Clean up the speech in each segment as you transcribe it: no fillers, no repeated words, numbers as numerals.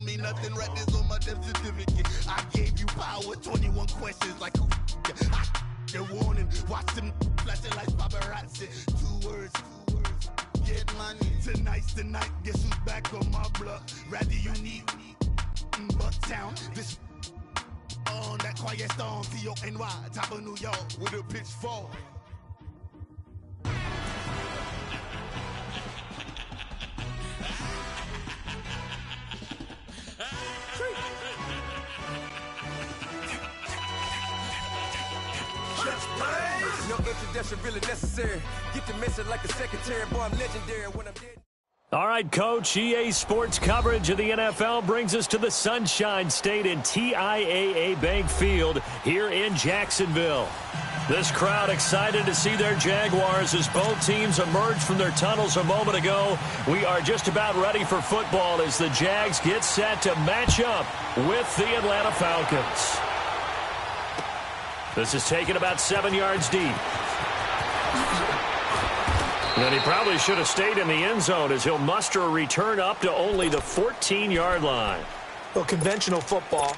Me nothing right this on my death certificate. I gave you power, 21 questions like who the warning. Watch them flashing like paparazzi. Two words, get money. Tonight's the night, guess who's back on my block? Rather you need Bucktown. This on that quiet storm, T-O-N-Y, top of New York with a pitchfork. No introduction really necessary. Get the message like a secretary. Boy, I'm legendary when I'm dead. All right, Coach, EA Sports coverage of the NFL brings us to the Sunshine State in TIAA Bank Field here in Jacksonville. This crowd excited to see their Jaguars as both teams emerged from their tunnels a moment ago. We are just about ready for football as the Jags get set to match up with the Atlanta Falcons. This is taken about 7 yards deep. And he probably should have stayed in the end zone as he'll muster a return up to only the 14-yard line. Well, conventional football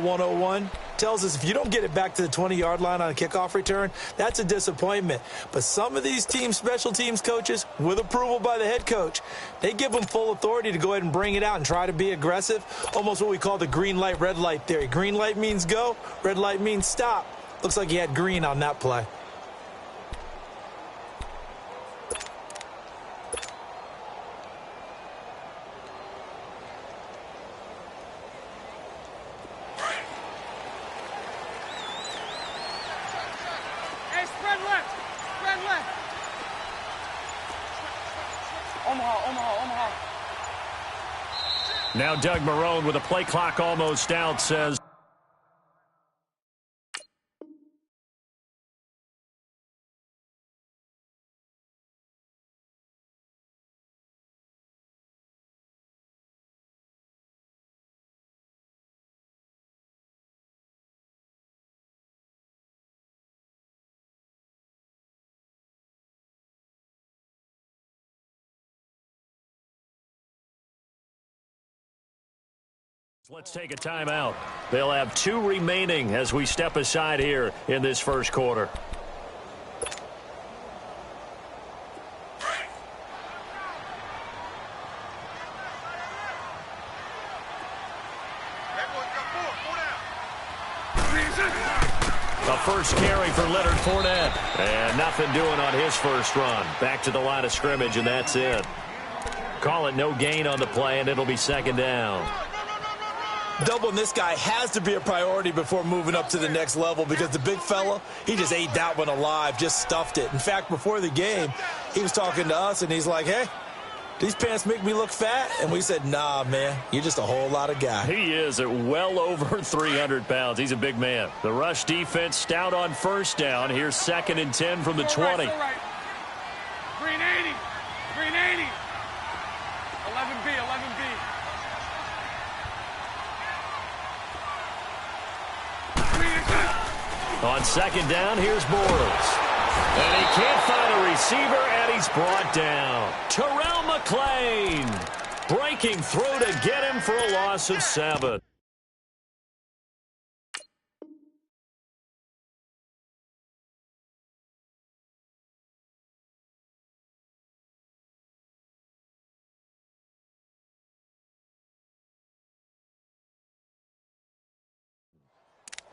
101, tells us if you don't get it back to the 20-yard line on a kickoff return, that's a disappointment. But some of these teams, special teams coaches, with approval by the head coach, they give them full authority to go ahead and bring it out and try to be aggressive, almost what we call the green light, red light theory. Green light means go, red light means stop. Looks like he had green on that play. Now Doug Marrone with a play clock almost out says. Let's take a timeout. They'll have 2 remaining as we step aside here in this first quarter. A first carry for Leonard Fournette. And nothing doing on his first run. Back to the line of scrimmage, and that's it. Call it no gain on the play, and it'll be second down. Doubling this guy has to be a priority before moving up to the next level because the big fella, he just ate that one alive, just stuffed it. In fact, before the game, he was talking to us, and he's like, hey, these pants make me look fat? And we said, nah, man, you're just a whole lot of guy. He is at well over 300 pounds. He's a big man. The rush defense stout on first down. Here's 2nd and 10 from the 20. Right. Green 80. Green 80. 11B, 11B. On second down, here's Bortles. And he can't find a receiver, and he's brought down. Terrell McClain breaking through to get him for a loss of 7.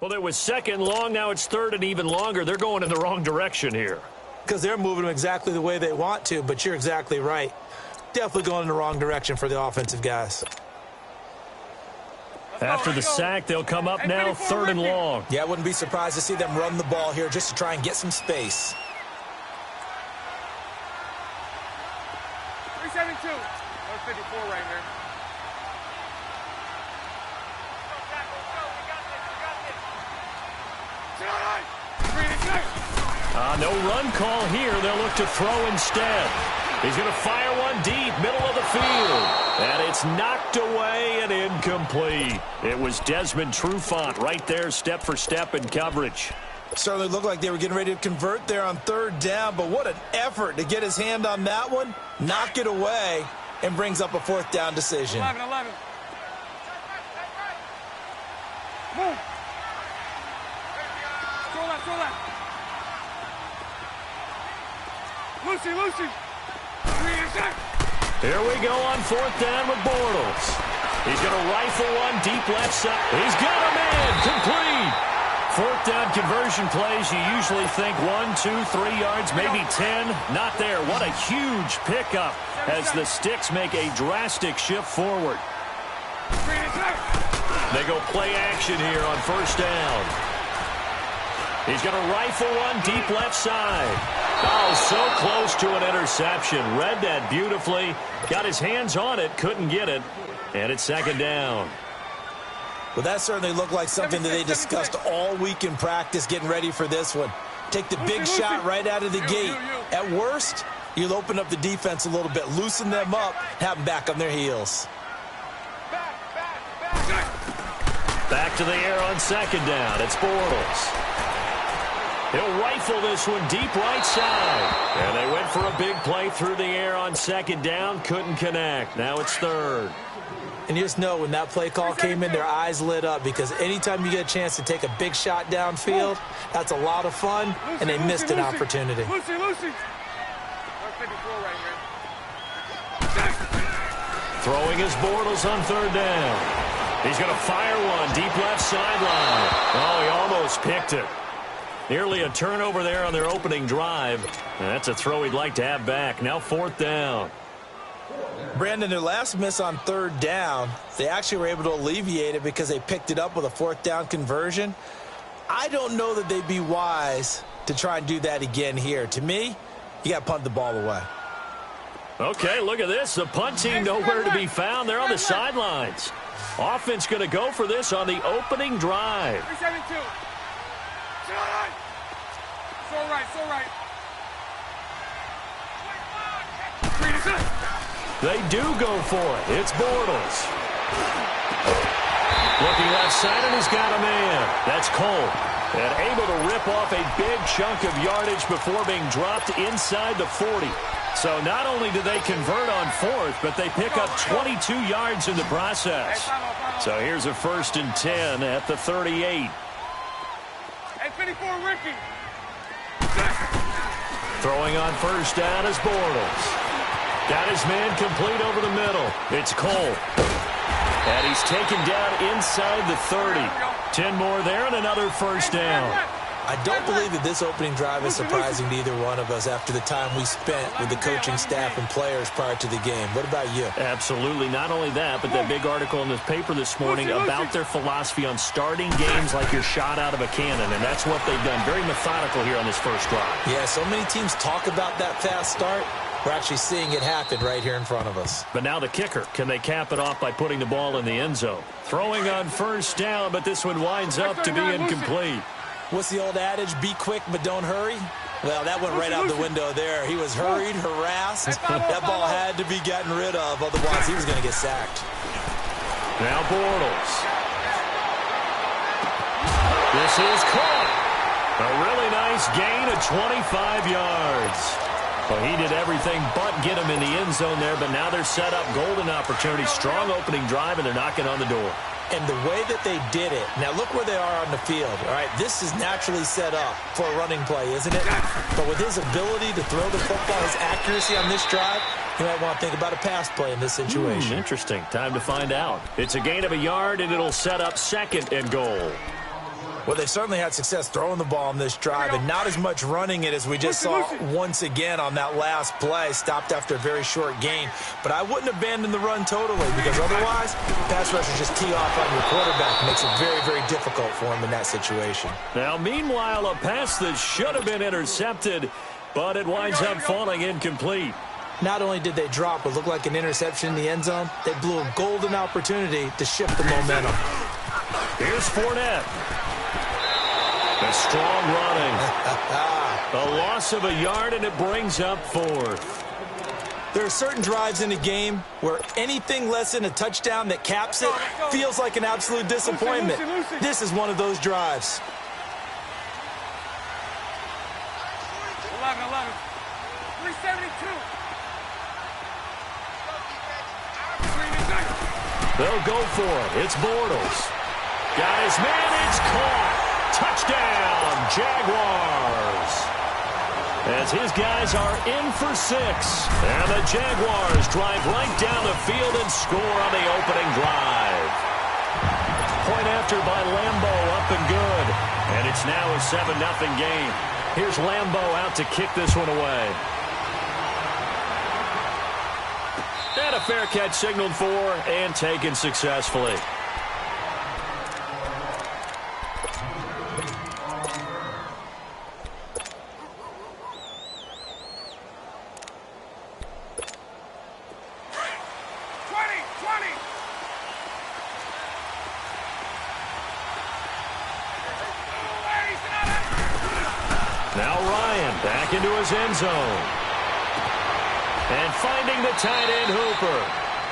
Well, it was 2nd and long. Now it's 3rd and even longer. They're going in the wrong direction here. Because they're moving them exactly the way they want to, but you're exactly right. Definitely going in the wrong direction for the offensive guys. After the sack, they'll come up now 3rd and long. Yeah, I wouldn't be surprised to see them run the ball here just to try and get some space. 372. 154 right here. No run call here. They'll look to throw instead. He's going to fire one deep, middle of the field. And it's knocked away and incomplete. It was Desmond Trufant right there, step for step in coverage. Certainly looked like they were getting ready to convert there on 3rd down, but what an effort to get his hand on that one, knock it away, and brings up a 4th down decision. 11. Boom. Throw that. Lucy. Here we go on 4th down with Bortles. He's going to rifle one deep left side. He's got a man. Complete. 4th down conversion plays, you usually think 1, 2, 3 yards, maybe 10. Not there. What a huge pickup as the Sticks make a drastic shift forward. They go play action here on 1st down. He's going to rifle one deep left side. Oh, so close to an interception. Read that beautifully. Got his hands on it, couldn't get it. And it's 2nd down. Well, that certainly looked like something that they discussed all week in practice getting ready for this one. Take the big shot right out of the gate. At worst, you'll open up the defense a little bit, loosen them up, have them back on their heels. Back to the air on 2nd down. It's Bortles. He'll rifle this one deep right side. And they went for a big play through the air on 2nd down. Couldn't connect. Now it's 3rd. And you just know when that play call came in, their eyes lit up because anytime you get a chance to take a big shot downfield, that's a lot of fun, and they missed an opportunity. Lucy. 154 right here. Throwing his Bortles on 3rd down. He's going to fire one deep left sideline. Oh, he almost picked it. Nearly a turnover there on their opening drive. And that's a throw he'd like to have back. Now 4th down. Brandon, their last miss on 3rd down, they actually were able to alleviate it because they picked it up with a 4th down conversion. I don't know that they'd be wise to try and do that again here. To me, you got to punt the ball away. Okay, look at this. The punt team nowhere to be found. They're on the sidelines. Offense going to go for this on the opening drive. 372. So right. They do go for it. It's Bortles. Looking left side, and he's got a man. That's Cole. And able to rip off a big chunk of yardage before being dropped inside the 40. So not only do they convert on 4th, but they pick up 22 yards in the process. So here's a 1st and 10 at the 38. And 54, Ricky. Throwing on 1st down is Bortles. Got his man complete over the middle. It's Cole. And he's taken down inside the 30. 10 more there and another 1st down. I don't believe that this opening drive is surprising to either one of us after the time we spent with the coaching staff and players prior to the game. What about you? Absolutely. Not only that, but that big article in the paper this morning about their philosophy on starting games like you're shot out of a cannon, and that's what they've done. Very methodical here on this first drive. Yeah, so many teams talk about that fast start. We're actually seeing it happen right here in front of us. But now the kicker. Can they cap it off by putting the ball in the end zone? Throwing on 1st down, but this one winds up to be incomplete. What's the old adage? Be quick, but don't hurry. Well, that went right out the window there. He was hurried, harassed. That ball had to be gotten rid of. Otherwise, he was going to get sacked. Now Bortles. This is caught. A really nice gain of 25 yards. Well, he did everything but get him in the end zone there, but now they're set up. Golden opportunity, strong opening drive, and they're knocking on the door. And the way that they did it, now look where they are on the field. All right, this is naturally set up for a running play, isn't it? But with his ability to throw the football, his accuracy on this drive, you might want to think about a pass play in this situation. Interesting. Time to find out. It's a gain of a yard, and it'll set up 2nd and goal. Well, they certainly had success throwing the ball on this drive and not as much running it as we just saw once again on that last play. Stopped after a very short gain. But I wouldn't abandon the run totally because otherwise, pass rushers just tee off on your quarterback. It makes it very, very difficult for him in that situation. Now, meanwhile, a pass that should have been intercepted, but it winds up falling incomplete. Not only did they drop what looked like an interception in the end zone, they blew a golden opportunity to shift the momentum. Here's Fournette. A strong running. A loss of a yard, and it brings up 4th. There are certain drives in a game where anything less than a touchdown that caps it feels like an absolute disappointment. This is one of those drives. 11, 372. They'll go for it. It's Bortles. Got his man. It's caught. Touchdown, Jaguars. As his guys are in for 6. And the Jaguars drive right down the field and score on the opening drive. Point after by Lambo, up and good. And it's now a 7-0 game. Here's Lambo out to kick this one away. And a fair catch signaled for and taken successfully. Now Ryan back into his end zone. And finding the tight end Hooper.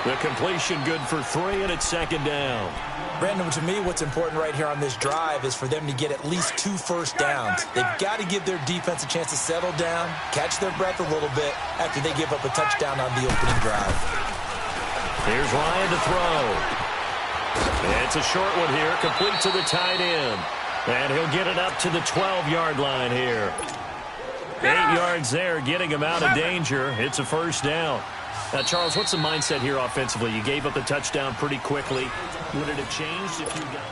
The completion good for 3, and it's 2nd down. Brandon, to me, what's important right here on this drive is for them to get at least 2 first downs. They've got to give their defense a chance to settle down, catch their breath a little bit after they give up a touchdown on the opening drive. Here's Ryan to throw. And it's a short one here, complete to the tight end. And he'll get it up to the 12-yard line here. 8 yards there, getting him out of danger. It's a first down. Now, Charles, what's the mindset here offensively? You gave up the touchdown pretty quickly. Would it have changed if you got...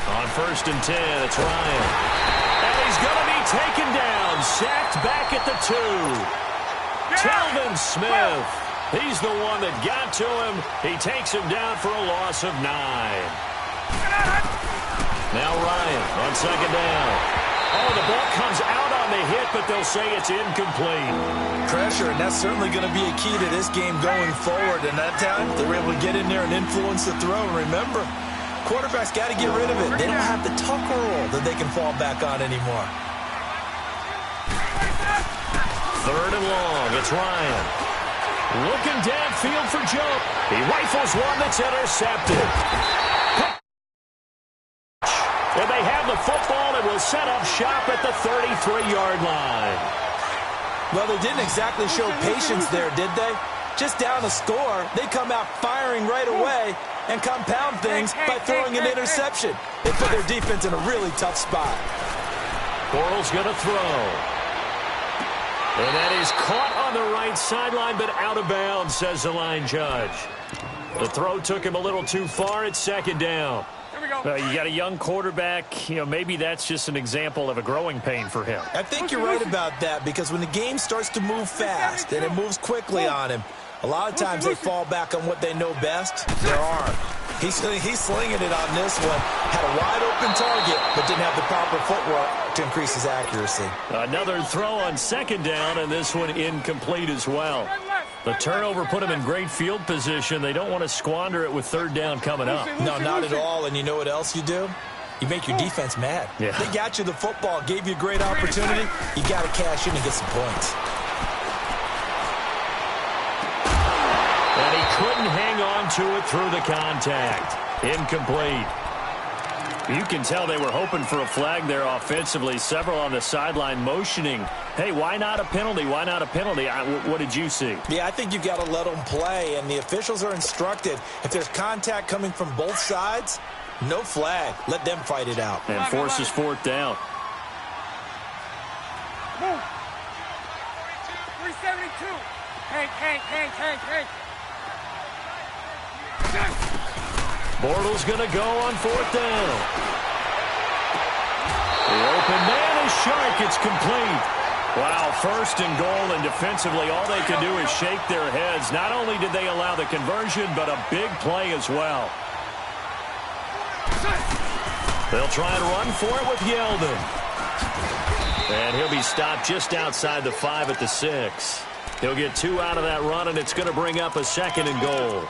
On 1st and 10, it's Ryan. And he's going to be taken down. Sacked back at the 2. Telvin Smith, he's the one that got to him. He takes him down for a loss of 9. Now Ryan on 2nd down. Oh, the ball comes out on the hit, but they'll say it's incomplete. Pressure, and that's certainly going to be a key to this game going forward. And that time, they were able to get in there and influence the throw. And remember, quarterbacks got to get rid of it. They don't have the tucker roll that they can fall back on anymore. 3rd and long. It's Ryan. Looking downfield for Joe. He rifles one that's intercepted. And they have the football and will set up shop at the 33-yard line. Well, they didn't exactly show patience there, did they? Just down a score, they come out firing right away and compound things by throwing an interception. They put their defense in a really tough spot. Bortles going to throw. And that is caught on the right sideline, but out of bounds, says the line judge. The throw took him a little too far. It's 2nd down. Here we go. You got a young quarterback. You know, maybe that's just an example of a growing pain for him. I think you're right about that, because when the game starts to move fast and it moves quickly on him, a lot of times they fall back on what they know best, their arm. He's slinging it on this one. Had a wide-open target, but didn't have the proper footwork to increase his accuracy. Another throw on 2nd down, and this one incomplete as well. The turnover put him in great field position. They don't want to squander it with 3rd down coming up. No, not at all. And you know what else you do? You make your defense mad. Yeah. They got you the football, gave you a great opportunity. You got to cash in and get some points. And he couldn't hang on to it through the contact. Incomplete. You can tell they were hoping for a flag there offensively. Several on the sideline motioning, hey, why not a penalty? Why not a penalty? What did you see? Yeah, I think you've got to let them play, and the officials are instructed. If there's contact coming from both sides, no flag. Let them fight it out. And forces 4th down. Move. 372. Hank. Bortles going to go on 4th down. The open man is Shark. It's complete. Wow, 1st and goal, and defensively all they can do is shake their heads. Not only did they allow the conversion, but a big play as well. They'll try and run for it with Yeldon. And he'll be stopped just outside the 5 at the 6. He'll get 2 out of that run, and it's going to bring up a 2nd and goal.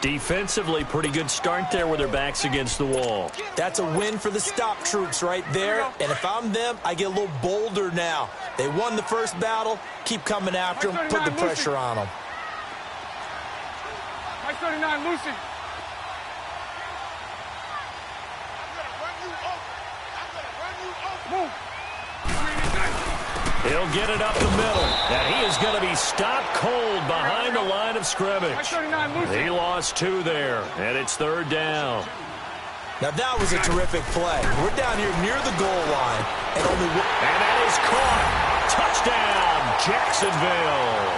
Defensively, pretty good start there with their backs against the wall. That's a win for the stop troops right there. And if I'm them, I get a little bolder now. They won the first battle. Keep coming after them. Put the pressure on them. 39, Lucy. Move. He'll get it up the middle, and he is going to be stopped cold behind the line of scrimmage. He lost 2 there, and it's 3rd down. Now that was a terrific play. We're down here near the goal line, and that is caught. Touchdown, Jacksonville.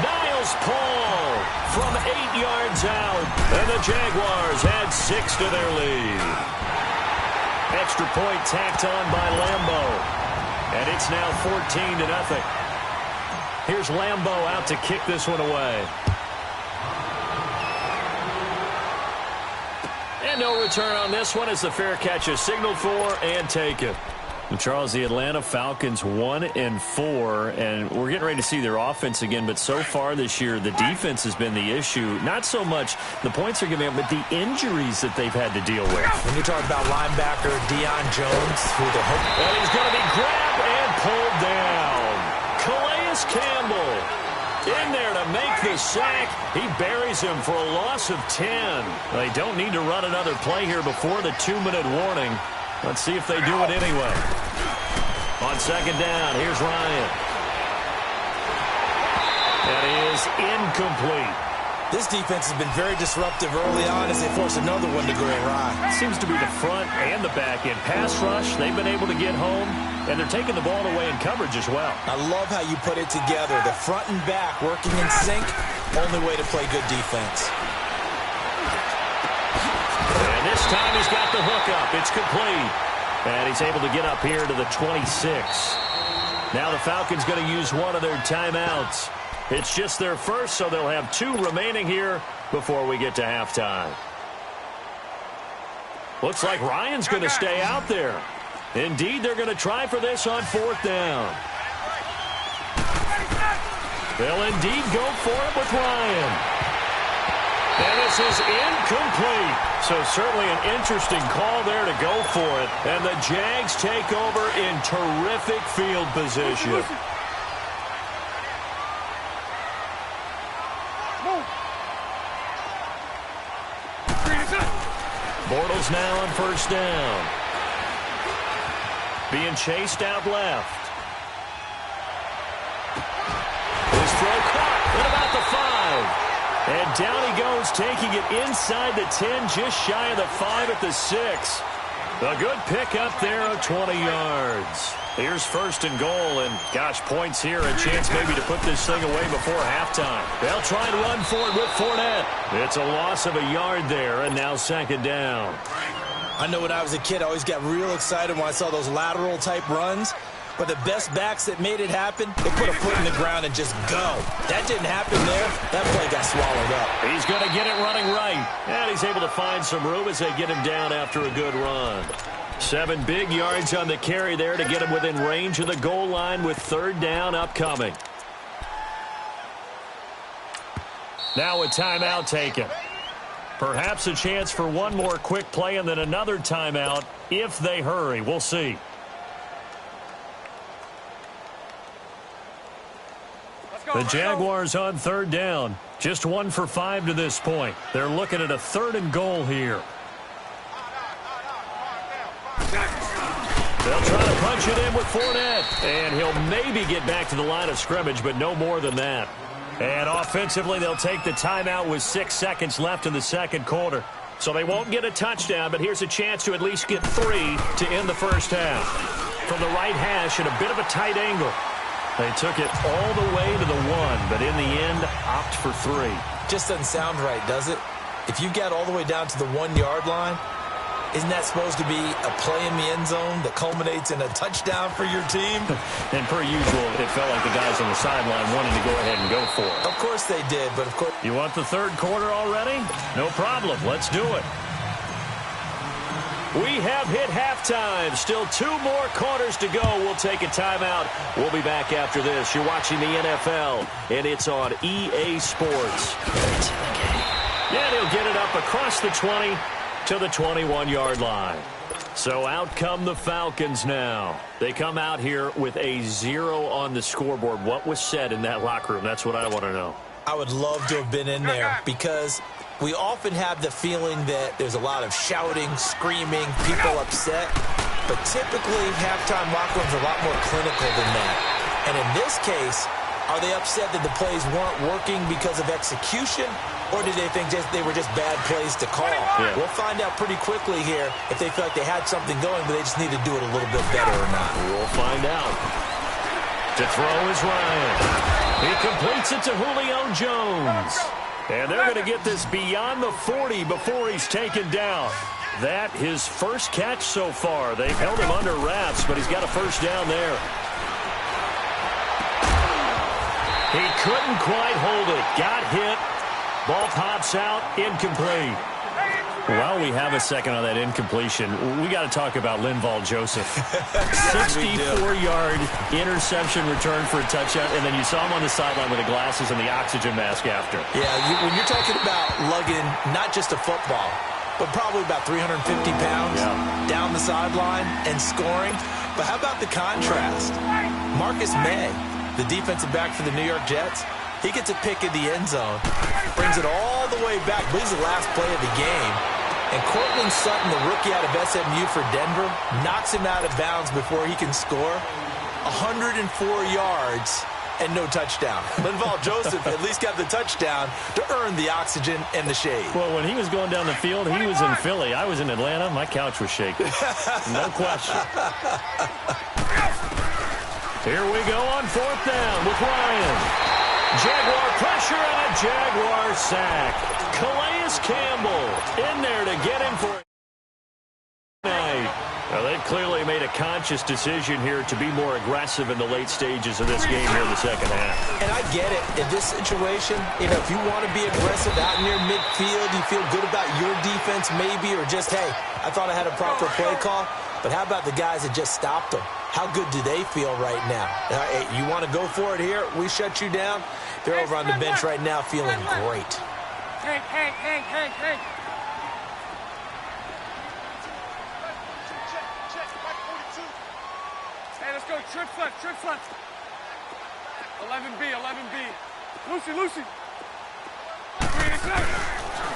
Niles Paul from 8 yards out, and the Jaguars add 6 to their lead. Extra point tacked on by Lambeau, and it's now 14-0. Here's Lambeau out to kick this one away. And no return on this one as the fair catch is signaled for and taken. And Charles, the Atlanta Falcons 1-4, and we're getting ready to see their offense again, but so far this year, the defense has been the issue. Not so much the points are giving up, but the injuries that they've had to deal with. When you talk about linebacker Deion Jones, who the hope... And he's going to be grabbed and pulled down. Calais Campbell in there to make the sack. He buries him for a loss of 10. They don't need to run another play here before the 2-minute warning. Let's see if they do it anyway. On 2nd down, here's Ryan. That is incomplete. This defense has been very disruptive early on as they force another one to go awry. Seems to be the front and the back end. Pass rush, they've been able to get home, and they're taking the ball away in coverage as well. I love how you put it together. The front and back working in sync, only way to play good defense. And this time he's got the hook up. It's complete. And he's able to get up here to the 26. Now the Falcons going to use one of their timeouts. It's just their first, so they'll have 2 remaining here before we get to halftime. Looks like Ryan's going to stay out there. Indeed, they're going to try for this on 4th down. They'll indeed go for it with Ryan. And this is incomplete. So certainly an interesting call there to go for it. And the Jags take over in terrific field position. Bortles now on 1st down. Being chased out left. His throw caught at about the 5. And down he goes, taking it inside the 10, just shy of the 5 at the 6. A good pickup there of 20 yards. Here's 1st and goal, and gosh, points here, a chance maybe to put this thing away before halftime. They'll try and run for it with Fournette. It's a loss of a yard there, and now 2nd down. I know when I was a kid, I always got real excited when I saw those lateral-type runs. But the best backs that made it happen, they put a foot in the ground and just go. That didn't happen there. That play got swallowed up. He's going to get it running right. And he's able to find some room as they get him down after a good run. 7 big yards on the carry there to get him within range of the goal line with 3rd down upcoming. Now a timeout taken. Perhaps a chance for one more quick play and then another timeout if they hurry. We'll see. The Jaguars on 3rd down. Just 1 for 5 to this point. They're looking at a 3rd and goal here. They'll try to punch it in with Fournette. And he'll maybe get back to the line of scrimmage, but no more than that. And offensively, they'll take the timeout with 6 seconds left in the 2nd quarter. So they won't get a touchdown, but here's a chance to at least get 3 to end the 1st half. From the right hash at a bit of a tight angle. They took it all the way to the 1, but in the end, opt for 3. Just doesn't sound right, does it? If you get all the way down to the 1-yard line, isn't that supposed to be a play in the end zone that culminates in a touchdown for your team? And per usual, it felt like the guys on the sideline wanted to go ahead and go for it. Of course they did, but of course... You want the 3rd quarter already? No problem. Let's do it. We have hit halftime. Still 2 more quarters to go. We'll take a timeout. We'll be back after this. You're watching the NFL, and it's on EA Sports. And he'll get it up across the 20 to the 21-yard line. So out come the Falcons now. They come out here with a 0 on the scoreboard. What was said in that locker room? That's what I want to know. I would love to have been in there because we often have the feeling that there's a lot of shouting, screaming, people upset. But typically, halftime locker rooms are a lot more clinical than that. And in this case, are they upset that the plays weren't working because of execution, or did they think they were just bad plays to call? Yeah. We'll find out pretty quickly here if they feel like they had something going, but they just need to do it a little bit better or not. We'll find out. To throw is Ryan. He completes it to Julio Jones. And they're going to get this beyond the 40 before he's taken down. That his first catch so far. They've held him under wraps, but he's got a first down there. He couldn't quite hold it. Got hit. Ball pops out. Incomplete. While we have a second on that incompletion, we got to talk about Linval Joseph. 64-yard interception return for a touchdown, and then you saw him on the sideline with the glasses and the oxygen mask after. Yeah, when you're talking about lugging not just a football, but probably about 350 pounds down the sideline and scoring. But how about the contrast? Marcus May, the defensive back for the New York Jets, he gets a pick in the end zone, brings it all the way back, but it's the last play of the game. And Cortland Sutton, the rookie out of SMU for Denver, knocks him out of bounds before he can score. 104 yards and no touchdown. Linval Joseph at least got the touchdown to earn the oxygen and the shade. Well, when he was going down the field, he was in Philly. I was in Atlanta. My couch was shaking. No question. Here we go on fourth down with Ryan. Jaguar pressure and a Jaguar sack. Calais Campbell in there to get him for night. Well, they've clearly made a conscious decision here to be more aggressive in the late stages of this game here in the second half. And I get it. In this situation, if you want to be aggressive out near midfield, you feel good about your defense maybe, or just, hey, I thought I had a proper play call. But how about the guys that just stopped them? How good do they feel right now? Hey, you want to go for it here? We shut you down. They're over on the bench right now feeling great. Hey. Hey, let's go. Trip front. 11B. Lucy.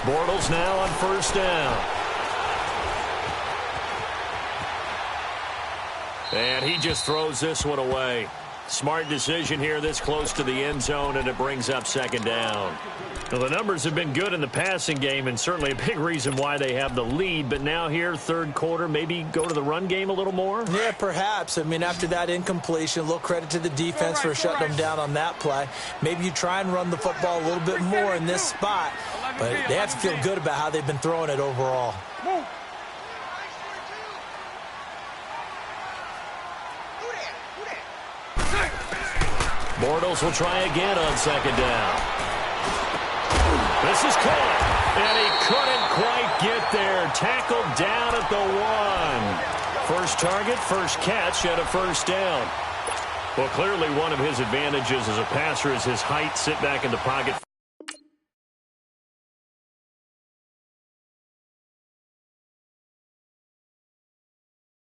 Bortles now on first down. And he just throws this one away. Smart decision here this close to the end zone, and it brings up second down. Well, the numbers have been good in the passing game, and certainly a big reason why they have the lead. But now here, third quarter, maybe go to the run game a little more? Yeah, perhaps. I mean, after that incompletion, a little credit to the defense for shutting them down on that play. Maybe you try and run the football a little bit more in this spot. But they have to feel good about how they've been throwing it overall. Bortles will try again on second down. This is caught, and he couldn't quite get there. Tackled down at the 1. First target, first catch, and a first down. Well, clearly one of his advantages as a passer is his height. Sit back in the pocket.